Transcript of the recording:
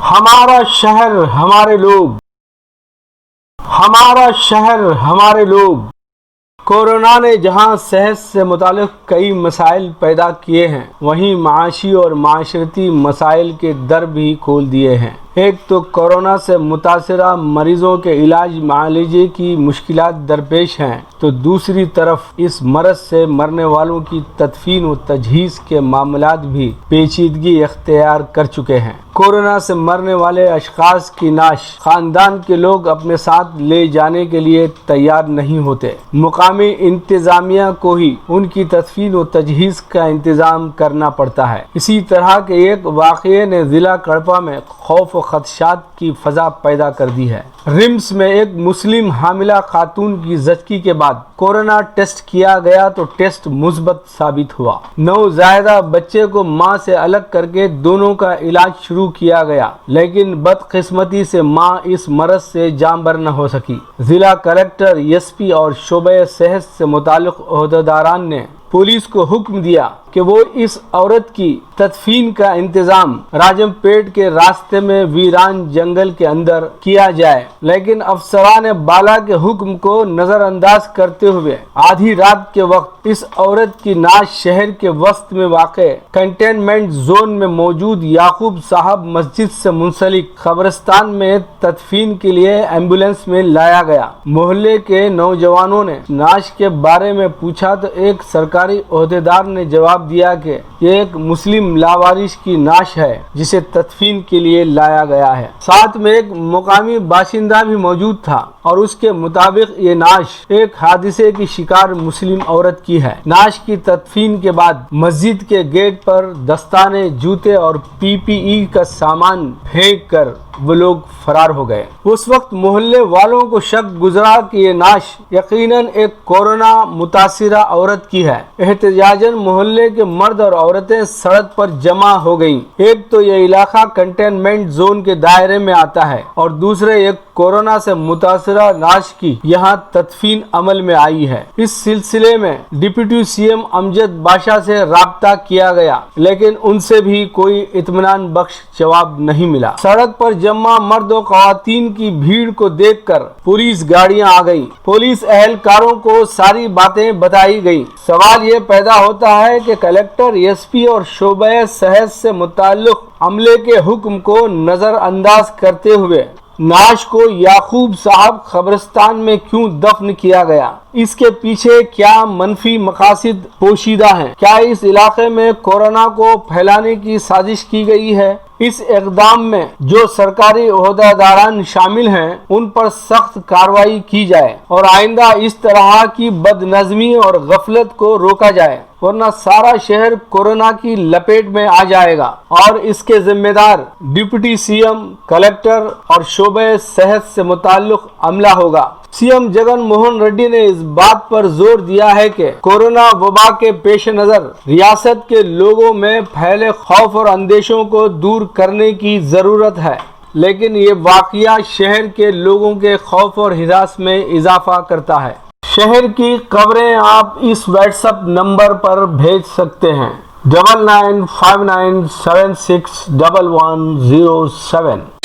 ہمارا شہر ہمارے لوگ، ہمارا شہر ہمارے لوگ۔ کورونا نے جہاں صحت سے متعلق کئی مسائل پیدا کیے ہیں، وہیں معاشی اور معاشرتی مسائل کے در بھی کھول دیے ہیں۔ ایک تو کورونا سے متاثرہ مریضوں کے علاج معالجے کی مشکلات درپیش ہیں، تو دوسری طرف اس مرض سے مرنے والوں کی تدفین و تجہیز کے معاملات بھی پیچیدگی اختیار کر چکے ہیں۔ کورونا سے مرنے والے اشخاص کی نعش خاندان کے لوگ اپنے ساتھ لے جانے کے لیے تیار نہیں ہوتے۔ مقامی انتظامیہ کو ہی ان کی تدفین و تجہیز کا انتظام کرنا پڑتا ہے۔ اسی طرح کے ایک واقعے نے ضلع کڑپا میں خوف و خدشات کی فضا پیدا کر دی ہے۔ رمس میں ایک مسلم حاملہ خاتون کی زچگی کے بعد کورونا ٹیسٹ کیا گیا تو ٹیسٹ مثبت ثابت ہوا۔ نوزائیدہ بچے کو ماں سے الگ کر کے دونوں کا علاج شروع کیا گیا، لیکن بدقسمتی سے ماں اس مرض سے جاں بر نہ ہو سکی۔ ضلع کلکٹر، ایس پی اور شعبہ صحت سے متعلق عہدیداران نے پولیس کو حکم دیا کہ وہ اس عورت کی تدفین کا انتظام راجم پیٹ کے راستے میں ویران جنگل کے اندر کیا جائے، لیکن افسران بالا کے حکم کو نظر انداز کرتے ہوئے آدھی رات کے وقت اس عورت کی نعش شہر کے وسط میں واقع کنٹینمنٹ زون میں موجود یعقوب صاحب مسجد سے منسلک قبرستان میں تدفین کے لیے ایمبولینس میں لایا گیا۔ محلے کے نوجوانوں نے نعش کے بارے میں پوچھا تو ایک سرکاری عہدیدار نے جواب دیا کہ یہ ایک مسلم لاوارث کی نعش ہے جسے تدفین کے لیے لایا گیا ہے۔ ساتھ میں ایک مقامی باشندہ بھی موجود تھا اور اس کے مطابق یہ نعش ایک حادثے کی شکار مسلم عورت کی ہے۔ نعش کی تدفین کے بعد مسجد کے گیٹ پر دستانے، جوتے اور پی پی ای کا سامان پھینک کر وہ لوگ فرار ہو گئے۔ اس وقت محلے والوں کو شک گزرا کہ یہ نعش یقیناً ایک کورونا متاثرہ عورت کی ہے۔ احتجاجاً محلے کے مرد اور عورتیں سڑک پر جمع ہو گئیں۔ ایک تو یہ علاقہ کنٹینمنٹ زون کے دائرے میں آتا ہے اور دوسرے ایک کورونا سے متاثرہ نعش کی یہاں تدفین عمل میں آئی ہے۔ اس سلسلے میں ڈپٹی سی ایم امجد بادشاہ سے رابطہ کیا گیا، لیکن ان سے بھی کوئی اطمینان بخش جواب نہیں ملا۔ سڑک پر جمع مرد و خواتین کی بھیڑ کو دیکھ کر پولیس گاڑیاں آ گئیں۔ پولیس اہلکاروں کو ساری باتیں بتائی گئیں۔ سوال یہ پیدا ہوتا ہے کہ کلکٹر، ایس پی اور شعبہ صحت سے متعلق عملے کے حکم کو نظر انداز کرتے ہوئے نعش کو یعقوب صاحب قبرستان میں کیوں دفن کیا گیا؟ اس کے پیچھے کیا منفی مقاصد پوشیدہ ہیں؟ کیا اس علاقے میں کورونا کو پھیلانے کی سازش کی گئی ہے؟ اس اقدام میں جو سرکاری عہدیداران شامل ہیں ان پر سخت کارروائی کی جائے اور آئندہ اس طرح کی بد نظمی اور غفلت کو روکا جائے، ورنہ سارا شہر کورونا کی لپیٹ میں آ جائے گا اور اس کے ذمہ دار ڈپٹی سی ایم، کلکٹر اور شعبہ صحت سے متعلق عملہ ہوگا۔ سی ایم جگن موہن ریڈی نے اس بات پر زور دیا ہے کہ کورونا وبا کے پیش نظر ریاست کے لوگوں میں پھیلے خوف اور اندیشوں کو دور کرنے کی ضرورت ہے، لیکن یہ واقعہ شہر کے لوگوں کے خوف اور ہراس میں اضافہ کرتا ہے۔ شہر کی خبریں آپ اس واٹس ایپ نمبر پر بھیج سکتے ہیں 9959761107۔